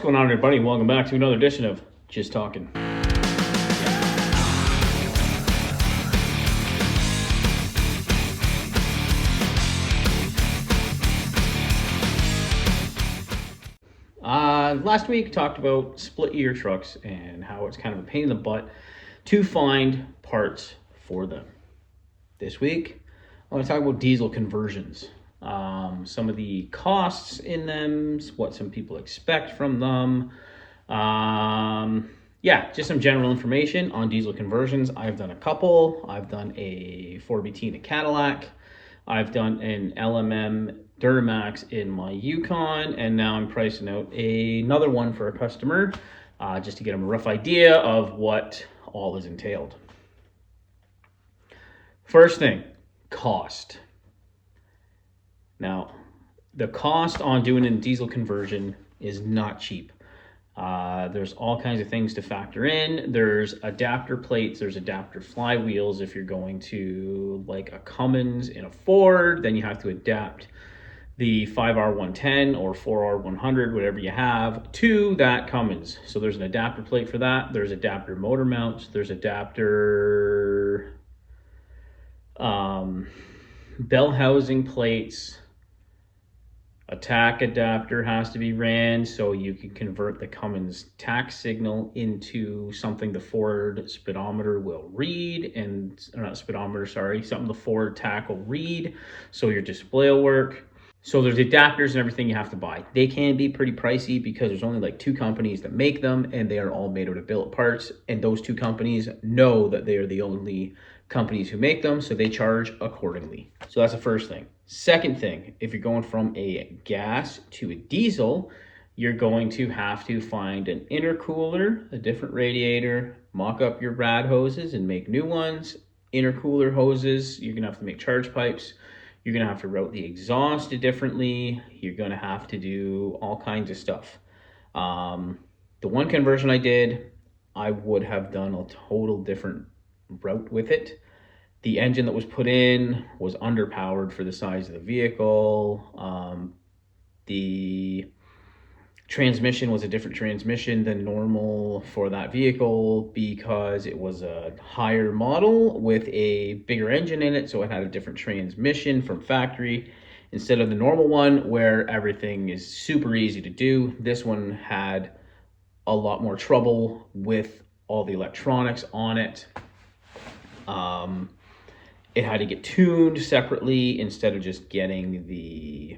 What's going on, everybody? Welcome back to another edition of Just Talking. Last week talked about split ear trucks and how it's kind of a pain in the butt to find parts for them. This week, I want to talk about diesel conversions. Some of the costs in them, what some people expect from them. Just some general information on diesel conversions. I've done a couple. I've done a 4BT in a Cadillac. I've done an LMM Duramax in my Yukon, and now I'm pricing out another one for a customer just to get them a rough idea of what all is entailed. First thing, cost. Now, the cost on doing a diesel conversion is not cheap. There's all kinds of things to factor in. There's adapter plates, there's adapter flywheels. If you're going to like a Cummins in a Ford, then you have to adapt the 5R110 or 4R100, whatever you have, to that Cummins. So there's an adapter plate for that. There's adapter motor mounts. There's adapter bell housing plates. A TAC adapter has to be ran so you can convert the Cummins TAC signal into something the Ford speedometer will read, something the Ford TAC will read, so your display will work. So there's adapters and everything you have to buy. They can be pretty pricey because there's only like 2 companies that make them, and they are all made out of billet parts, and those 2 companies know that they are the only companies who make them, so they charge accordingly. So that's the first thing. Second thing, if you're going from a gas to a diesel, you're going to have to find an intercooler, a different radiator, mock up your rad hoses and make new ones. Intercooler hoses, you're gonna have to make charge pipes. You're gonna have to route the exhaust differently. You're gonna have to do all kinds of stuff. The one conversion I did, I would have done a total different route with it. The engine that was put in was underpowered for the size of the vehicle. The transmission was a different transmission than normal for that vehicle because it was a higher model with a bigger engine in it, so it had a different transmission from factory instead of the normal one where everything is super easy to do. This one had a lot more trouble with all the electronics on it. It had to get tuned separately instead of just getting the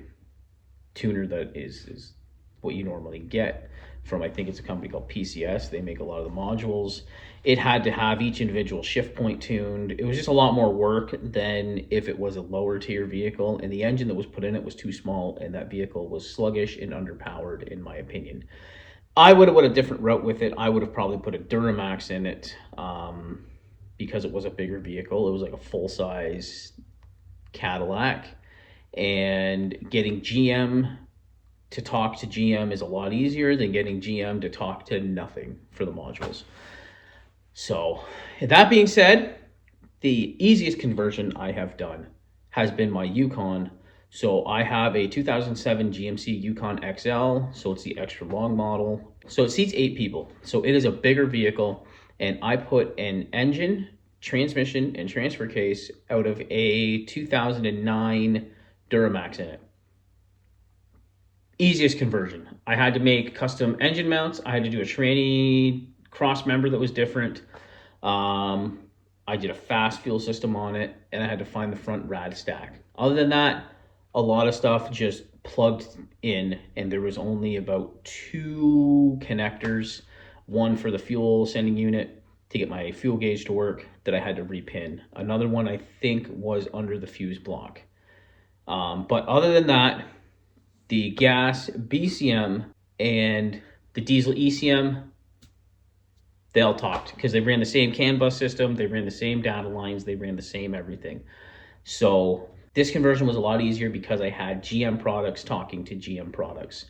tuner that is what you normally get from, I think it's a company called PCS. They make a lot of the modules. It had to have each individual shift point tuned. It was just a lot more work than if it was a lower tier vehicle, and the engine that was put in it was too small, and that vehicle was sluggish and underpowered in my opinion. I would have went a different route with it. I would have probably put a Duramax in it, because it was a bigger vehicle. It was like a full-size Cadillac, and getting GM to talk to GM is a lot easier than getting GM to talk to nothing for the modules. So that being said, the easiest conversion I have done has been my Yukon. So I have a 2007 GMC Yukon XL, so it's the extra long model. So it seats 8 people. So it is a bigger vehicle, and I put an engine, transmission, and transfer case out of a 2009 Duramax in it. Easiest conversion. I had to make custom engine mounts. I had to do a tranny cross member that was different. I did a fast fuel system on it, and I had to find the front rad stack. Other than that, a lot of stuff just plugged in, and there was only about 2 connectors, one for the fuel sending unit to get my fuel gauge to work that I had to repin. Another one I think was under the fuse block. But other than that, the gas BCM and the diesel ECM, they all talked because they ran the same CAN bus system, they ran the same data lines, they ran the same everything. So this conversion was a lot easier because I had GM products talking to GM products,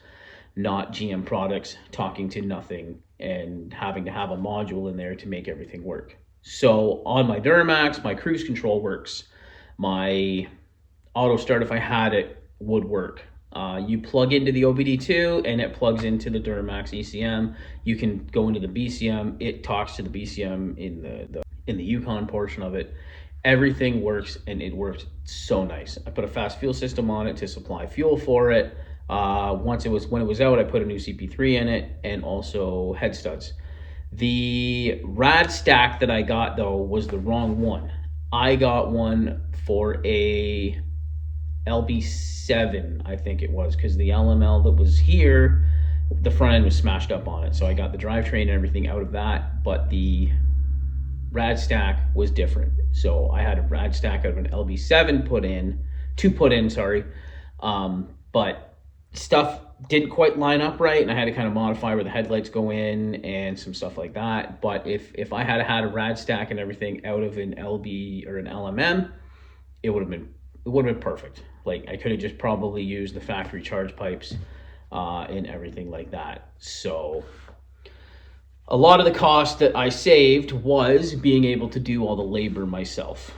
not GM products talking to nothing and having to have a module in there to make everything work. So on my Duramax, my cruise control works. My auto start, if I had it, would work. You plug into the OBD2 and it plugs into the Duramax ECM. You can go into the BCM. It talks to the BCM in the Yukon portion of it. Everything works, and it works so nice. I put a fast fuel system on it to supply fuel for it. When it was out, I put a new CP3 in it and also head studs. The rad stack that I got though was the wrong one. I got one for a LB7, I think it was, because the LML that was here, the front end was smashed up on it. So I got the drivetrain and everything out of that, but the rad stack was different. So I had a rad stack out of an LB7 put in, but stuff didn't quite line up right, and I had to kind of modify where the headlights go in and some stuff like that. But if I had had a rad stack and everything out of an LB or an LMM, it would have been perfect. Like, I could have just probably used the factory charge pipes and everything like that. So a lot of the cost that I saved was being able to do all the labor myself.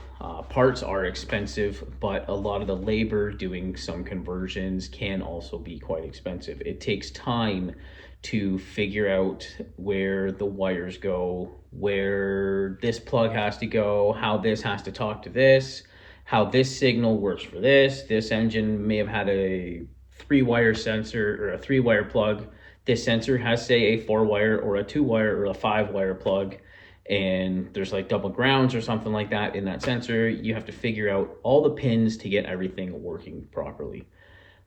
Parts are expensive, but a lot of the labor doing some conversions can also be quite expensive. It takes time to figure out where the wires go, where this plug has to go, how this has to talk to this, how this signal works for this. This engine may have had a 3-wire sensor or a 3-wire plug. This sensor has, say, a 4-wire or a 2-wire or a 5-wire plug, and there's like double grounds or something like that in that sensor. You have to figure out all the pins to get everything working properly.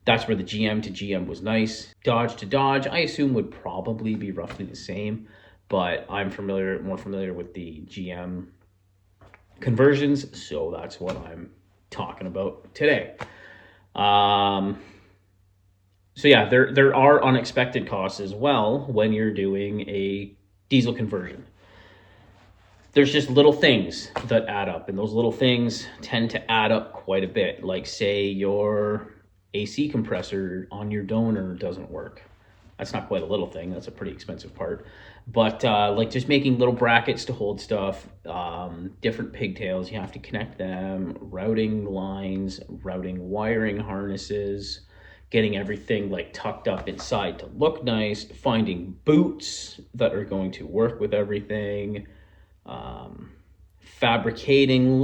That's where the GM to GM was nice. Dodge to Dodge, I assume, would probably be roughly the same, but I'm more familiar with the GM conversions, so that's what I'm talking about today. So yeah, there are unexpected costs as well when you're doing a diesel conversion. There's just little things that add up, and those little things tend to add up quite a bit. Like, say your AC compressor on your donor doesn't work. That's not quite a little thing. That's a pretty expensive part. But like just making little brackets to hold stuff, different pigtails, you have to connect them, routing lines, routing wiring harnesses, getting everything like tucked up inside to look nice, finding boots that are going to work with everything, fabricating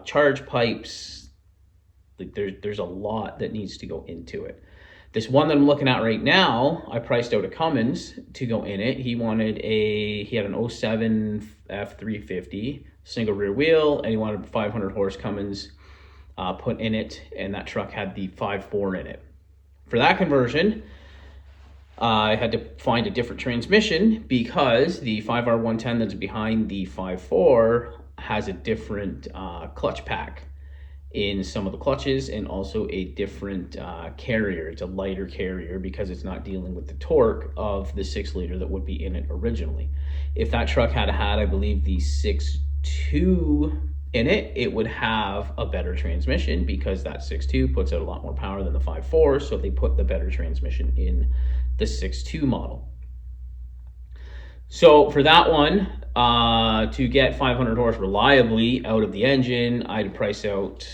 charge pipes. Like there's a lot that needs to go into it. This one that I'm looking at right now, I priced out a Cummins to go in it. He had an 07 F350 single rear wheel, and he wanted 500 horse Cummins put in it, and that truck had the 5.4 in it. For that conversion, I had to find a different transmission because the 5R110 that's behind the 5.4 has a different clutch pack in some of the clutches, and also a different carrier. It's a lighter carrier because it's not dealing with the torque of the 6-liter that would be in it originally. If that truck had I believe, the 6.2 in it, it would have a better transmission because that 6.2 puts out a lot more power than the 5.4, so they put the better transmission in the 6.2 model. So for that one, to get 500 horse reliably out of the engine, I'd price out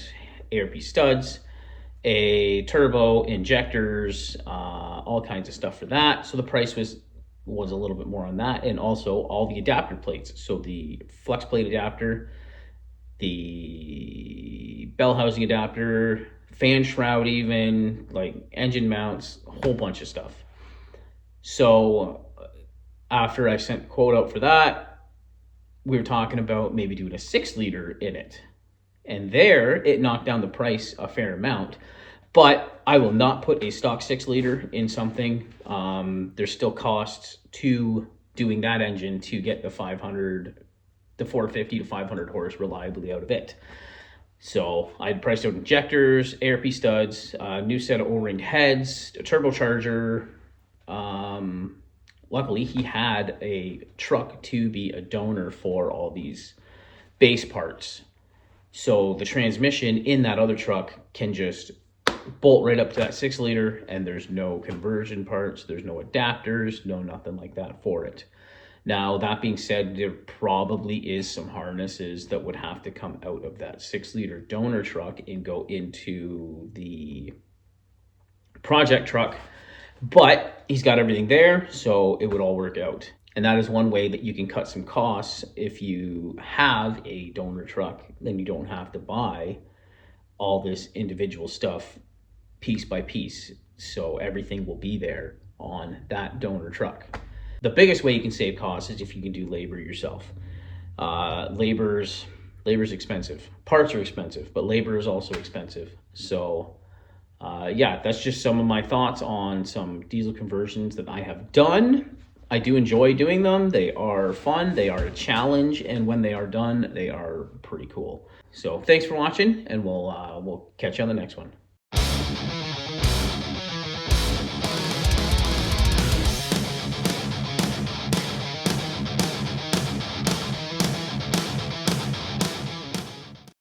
ARP studs, a turbo, injectors, all kinds of stuff for that. So the price was a little bit more on that, and also all the adapter plates. So the flex plate adapter, the bell housing adapter, fan shroud, even like engine mounts, a whole bunch of stuff. So after I sent the quote out for that, we were talking about maybe doing a 6-liter in it. And there, it knocked down the price a fair amount. But I will not put a stock 6-liter in something. There's still costs to doing that engine to get the 450 to 500 horse reliably out of it. So I'd priced out injectors, ARP studs, a new set of O-ringed heads, a turbocharger. Luckily, he had a truck to be a donor for all these base parts. So the transmission in that other truck can just bolt right up to that 6-liter, and there's no conversion parts, there's no adapters, no nothing like that for it. Now, that being said, there probably is some harnesses that would have to come out of that 6-liter donor truck and go into the project truck, but he's got everything there, so it would all work out. And that is one way that you can cut some costs. If you have a donor truck, then you don't have to buy all this individual stuff piece by piece. So everything will be there on that donor truck. The biggest way you can save costs is if you can do labor yourself. Labor's expensive. Parts are expensive, but labor is also expensive. So yeah, that's just some of my thoughts on some diesel conversions that I have done. I do enjoy doing them. They are fun, they are a challenge, and when they are done, they are pretty cool. So thanks for watching, and we'll catch you on the next one.